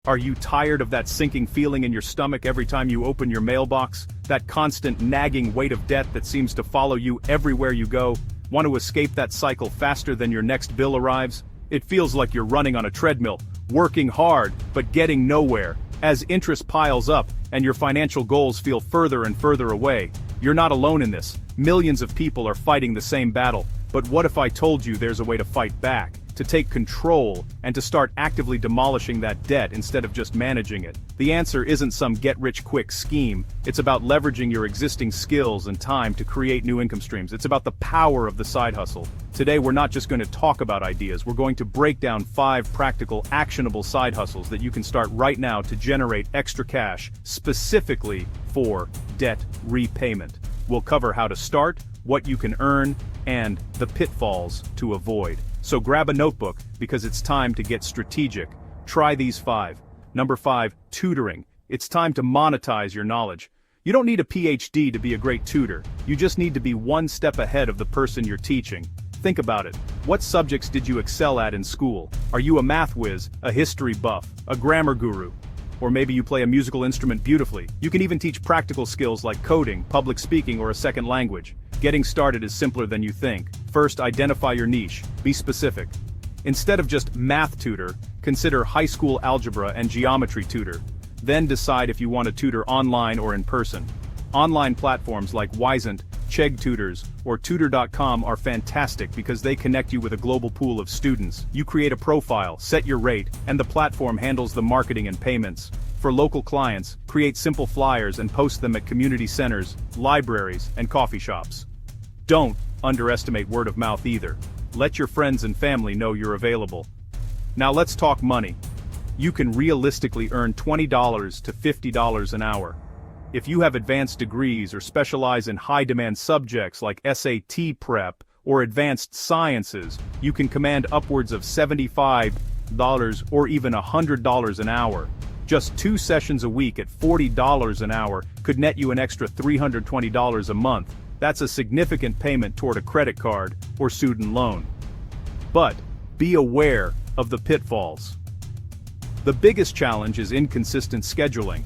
Are you tired of that sinking feeling in your stomach every time you open your mailbox? That constant nagging weight of debt that seems to follow you everywhere you go? Want to escape that cycle faster than your next bill arrives? It feels like you're running on a treadmill, working hard, but getting nowhere. As interest piles up, and your financial goals feel further and further away, you're not alone in this. Millions of people are fighting the same battle. But what if I told you there's a way to fight back, to take control, and to start actively demolishing that debt instead of just managing it? The answer isn't some get-rich-quick scheme. It's about leveraging your existing skills and time to create new income streams. It's about the power of the side hustle. Today we're not just going to talk about ideas, we're going to break down 5 practical, actionable side hustles that you can start right now to generate extra cash, specifically for debt repayment. We'll cover how to start, what you can earn, and the pitfalls to avoid. So grab a notebook, because it's time to get strategic. Try these 5. Number 5, tutoring. It's time to monetize your knowledge. You don't need a PhD to be a great tutor. You just need to be one step ahead of the person you're teaching. Think about it. What subjects did you excel at in school? Are you a math whiz, a history buff, a grammar guru? Or maybe you play a musical instrument beautifully. You can even teach practical skills like coding, public speaking, or a second language. Getting started is simpler than you think. First, identify your niche. Be specific. Instead of just math tutor, consider high school algebra and geometry tutor. Then decide if you want to tutor online or in person. Online platforms like Wisent, Chegg Tutors, or Tutor.com are fantastic because they connect you with a global pool of students. You create a profile, set your rate, and the platform handles the marketing and payments. For local clients, create simple flyers and post them at community centers, libraries, and coffee shops. Don't underestimate word of mouth either. Let your friends and family know you're available. Now let's talk money. You can realistically earn $20 to $50 an hour. If you have advanced degrees or specialize in high-demand subjects like SAT prep or advanced sciences, you can command upwards of $75 or even $100 an hour. Just 2 sessions a week at $40 an hour could net you an extra $320 a month. That's a significant payment toward a credit card or student loan. But be aware of the pitfalls. The biggest challenge is inconsistent scheduling.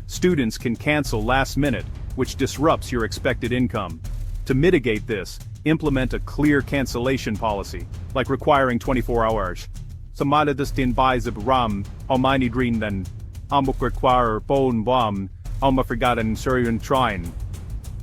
Students can cancel last minute, which disrupts your expected income. To mitigate this, implement a clear cancellation policy, like requiring 24 hours. Samala destin buys of ram, almani green then, require bone bomb, forgotten Syrian trine.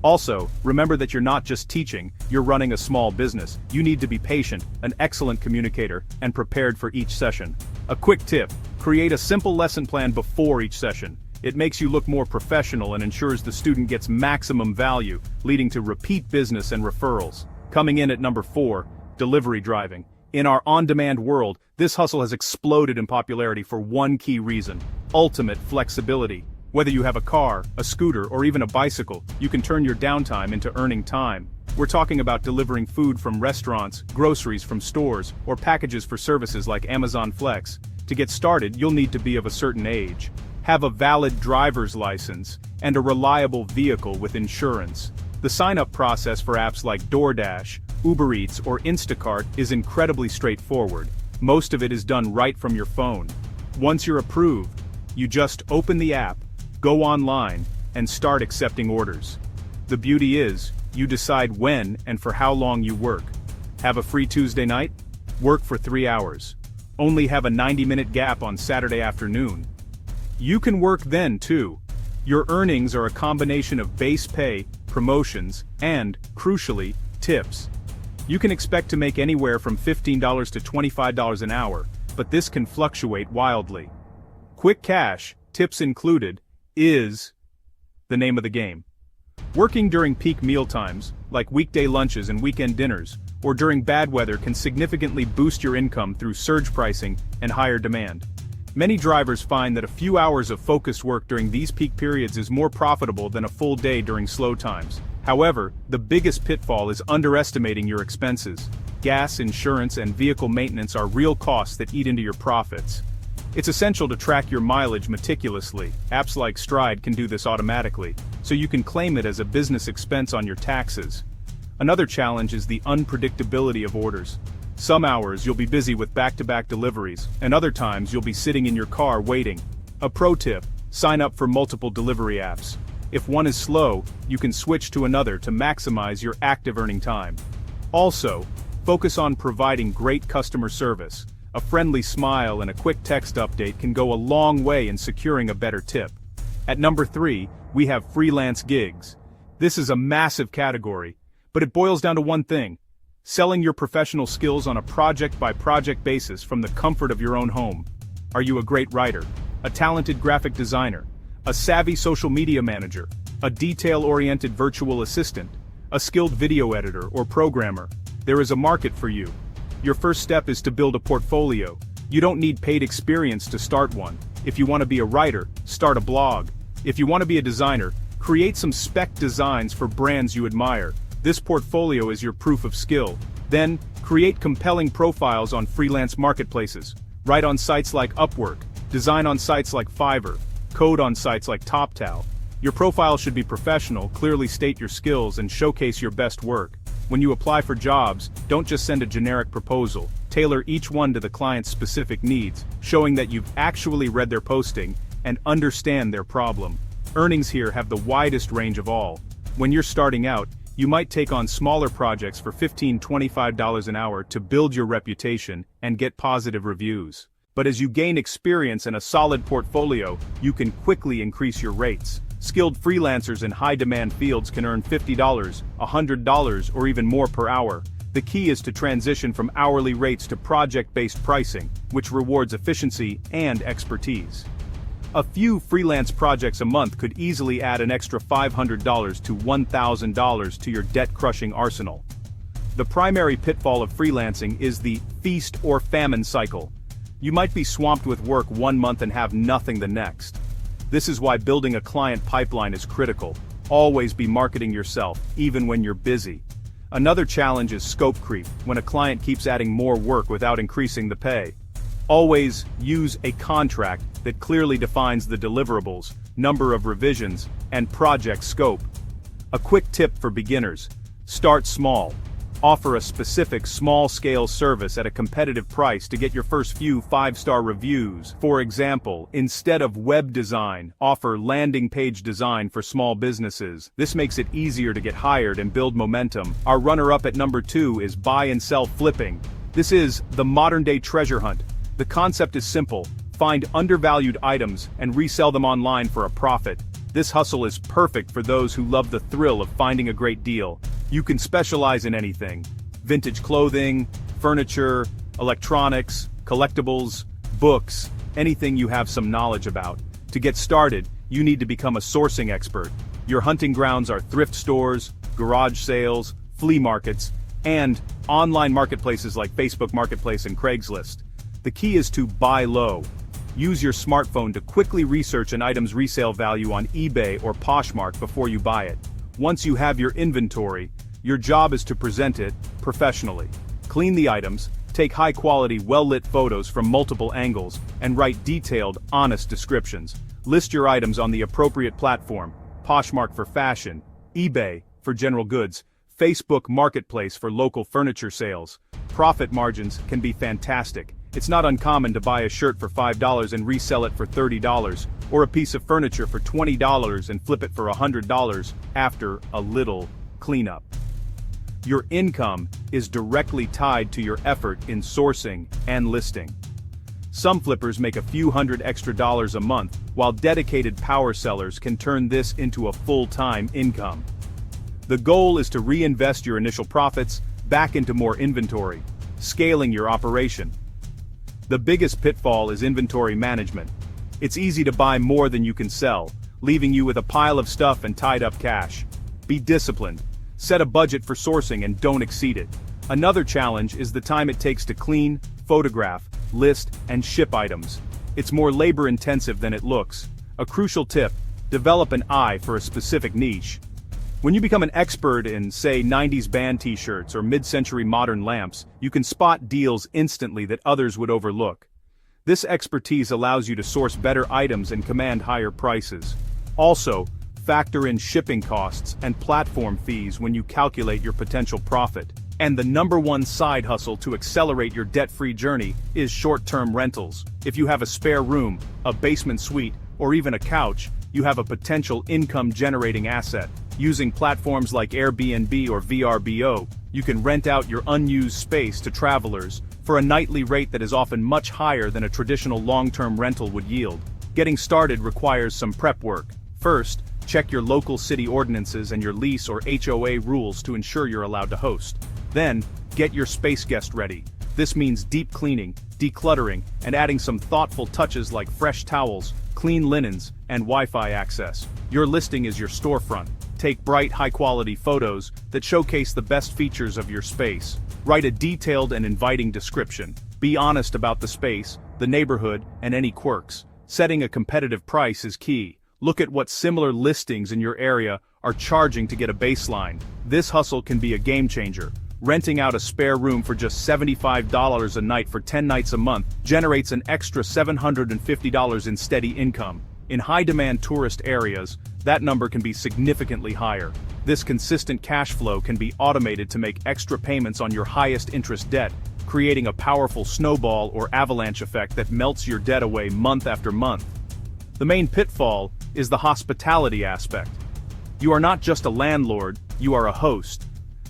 Also, remember that you're not just teaching, you're running a small business. You need to be patient, an excellent communicator, and prepared for each session. A quick tip: create a simple lesson plan before each session. It makes you look more professional and ensures the student gets maximum value, leading to repeat business and referrals. Coming in at number 4, delivery driving. In our on-demand world, this hustle has exploded in popularity for one key reason: ultimate flexibility. Whether you have a car, a scooter, or even a bicycle, you can turn your downtime into earning time. We're talking about delivering food from restaurants, groceries from stores, or packages for services like Amazon Flex. To get started, you'll need to be of a certain age, have a valid driver's license, and a reliable vehicle with insurance. The sign-up process for apps like DoorDash, Uber Eats, or Instacart is incredibly straightforward. Most of it is done right from your phone. Once you're approved, you just open the app, go online, and start accepting orders. The beauty is, you decide when and for how long you work. Have a free Tuesday night? Work for 3 hours. Only have a 90-minute gap on Saturday afternoon. You can work then too. Your earnings are a combination of base pay, promotions, and, crucially, tips. You can expect to make anywhere from $15 to $25 an hour, but this can fluctuate wildly. Quick cash, tips included, is the name of the game. Working during peak meal times, like weekday lunches and weekend dinners, or during bad weather can significantly boost your income through surge pricing and higher demand. Many drivers find that a few hours of focused work during these peak periods is more profitable than a full day during slow times. However, the biggest pitfall is underestimating your expenses. Gas, insurance, and vehicle maintenance are real costs that eat into your profits. It's essential to track your mileage meticulously. Apps like Stride can do this automatically, so you can claim it as a business expense on your taxes. Another challenge is the unpredictability of orders. Some hours you'll be busy with back-to-back deliveries, and other times you'll be sitting in your car waiting. A pro tip: sign up for multiple delivery apps. If one is slow, you can switch to another to maximize your active earning time. Also, focus on providing great customer service. A friendly smile and a quick text update can go a long way in securing a better tip. At number 3, we have freelance gigs. This is a massive category, but it boils down to one thing: selling your professional skills on a project-by-project basis from the comfort of your own home. Are you a great writer, a talented graphic designer, a savvy social media manager, a detail-oriented virtual assistant, a skilled video editor or programmer? There is a market for you. Your first step is to build a portfolio. You don't need paid experience to start one. If you want to be a writer, start a blog. If you want to be a designer, create some spec designs for brands you admire. This portfolio is your proof of skill. Then, create compelling profiles on freelance marketplaces. Write on sites like Upwork, design on sites like Fiverr, code on sites like TopTal. Your profile should be professional, clearly state your skills, and showcase your best work. When you apply for jobs, don't just send a generic proposal. Tailor each one to the client's specific needs, showing that you've actually read their posting and understand their problem. Earnings here have the widest range of all. When you're starting out, you might take on smaller projects for $15–25 an hour to build your reputation and get positive reviews. But as you gain experience and a solid portfolio, you can quickly increase your rates. Skilled freelancers in high-demand fields can earn $50, $100, or even more per hour. The key is to transition from hourly rates to project-based pricing, which rewards efficiency and expertise. A few freelance projects a month could easily add an extra $500 to $1,000 to your debt-crushing arsenal. The primary pitfall of freelancing is the feast or famine cycle. You might be swamped with work one month and have nothing the next. This is why building a client pipeline is critical. Always be marketing yourself, even when you're busy. Another challenge is scope creep, when a client keeps adding more work without increasing the pay. Always use a contract that clearly defines the deliverables, number of revisions, and project scope. A quick tip for beginners: start small. Offer a specific small-scale service at a competitive price to get your first few 5-star reviews. For example, instead of web design, offer landing page design for small businesses. This makes it easier to get hired and build momentum. Our runner-up at number 2 is buy and sell flipping. This is the modern-day treasure hunt. The concept is simple: find undervalued items and resell them online for a profit. This hustle is perfect for those who love the thrill of finding a great deal. You can specialize in anything: vintage clothing, furniture, electronics, collectibles, books, anything you have some knowledge about. To get started, you need to become a sourcing expert. Your hunting grounds are thrift stores, garage sales, flea markets, and online marketplaces like Facebook Marketplace and Craigslist. The key is to buy low. Use your smartphone to quickly research an item's resale value on eBay or Poshmark before you buy it. Once you have your inventory, your job is to present it professionally. Clean the items, take high-quality, well-lit photos from multiple angles, and write detailed, honest descriptions. List your items on the appropriate platform: Poshmark for fashion, eBay for general goods, Facebook Marketplace for local furniture sales. Profit margins can be fantastic. It's not uncommon to buy a shirt for $5 and resell it for $30, or a piece of furniture for $20 and flip it for $100 after a little cleanup. Your income is directly tied to your effort in sourcing and listing. Some flippers make a few hundred extra dollars a month, while dedicated power sellers can turn this into a full-time income. The goal is to reinvest your initial profits back into more inventory, scaling your operation. The biggest pitfall is inventory management. It's easy to buy more than you can sell, leaving you with a pile of stuff and tied-up cash. Be disciplined. Set a budget for sourcing and don't exceed it. Another challenge is the time it takes to clean, photograph, list, and ship items. It's more labor-intensive than it looks. A crucial tip: develop an eye for a specific niche. When you become an expert in, say, 90s band t-shirts or mid-century modern lamps, you can spot deals instantly that others would overlook. This expertise allows you to source better items and command higher prices. Also, factor in shipping costs and platform fees when you calculate your potential profit. And the number one side hustle to accelerate your debt-free journey is short-term rentals. If you have a spare room, a basement suite, or even a couch, you have a potential income-generating asset. Using platforms like Airbnb or VRBO, you can rent out your unused space to travelers for a nightly rate that is often much higher than a traditional long-term rental would yield. Getting started requires some prep work. First, check your local city ordinances and your lease or HOA rules to ensure you're allowed to host. Then, get your space guest ready. This means deep cleaning, decluttering, and adding some thoughtful touches like fresh towels, clean linens, and Wi-Fi access. Your listing is your storefront. Take bright, high-quality photos that showcase the best features of your space. Write a detailed and inviting description. Be honest about the space, the neighborhood, and any quirks. Setting a competitive price is key. Look at what similar listings in your area are charging to get a baseline. This hustle can be a game changer. Renting out a spare room for just $75 a night for 10 nights a month generates an extra $750 in steady income. In high-demand tourist areas, that number can be significantly higher. This consistent cash flow can be automated to make extra payments on your highest interest debt, creating a powerful snowball or avalanche effect that melts your debt away month after month. The main pitfall is the hospitality aspect. You are not just a landlord, you are a host.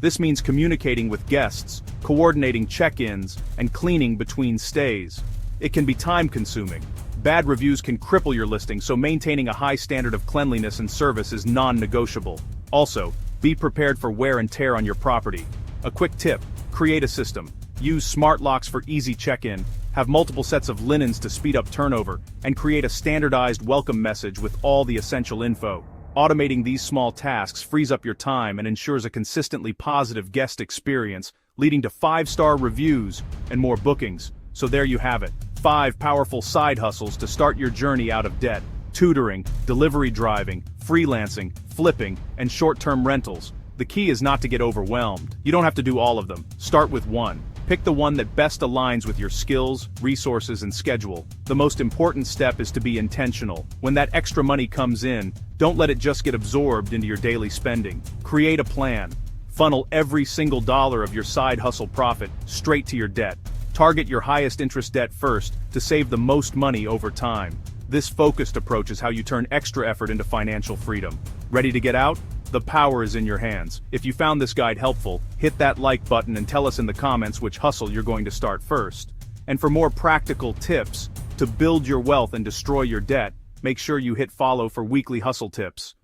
This means communicating with guests, coordinating check-ins, and cleaning between stays. It can be time-consuming. Bad reviews can cripple your listing, so maintaining a high standard of cleanliness and service is non-negotiable. Also, be prepared for wear and tear on your property. A quick tip: create a system. Use smart locks for easy check-in, have multiple sets of linens to speed up turnover, and create a standardized welcome message with all the essential info. Automating these small tasks frees up your time and ensures a consistently positive guest experience, leading to 5-star reviews and more bookings. So there you have it. 5 powerful side hustles to start your journey out of debt: tutoring, delivery driving, freelancing, flipping, and short-term rentals. The key is not to get overwhelmed. You don't have to do all of them. Start with one. Pick the one that best aligns with your skills, resources, and schedule. The most important step is to be intentional. When that extra money comes in, don't let it just get absorbed into your daily spending. Create a plan. Funnel every single dollar of your side hustle profit straight to your debt. Target your highest interest debt first to save the most money over time. This focused approach is how you turn extra effort into financial freedom. Ready to get out? The power is in your hands. If you found this guide helpful, hit that like button and tell us in the comments which hustle you're going to start first. And for more practical tips to build your wealth and destroy your debt, make sure you hit follow for weekly hustle tips.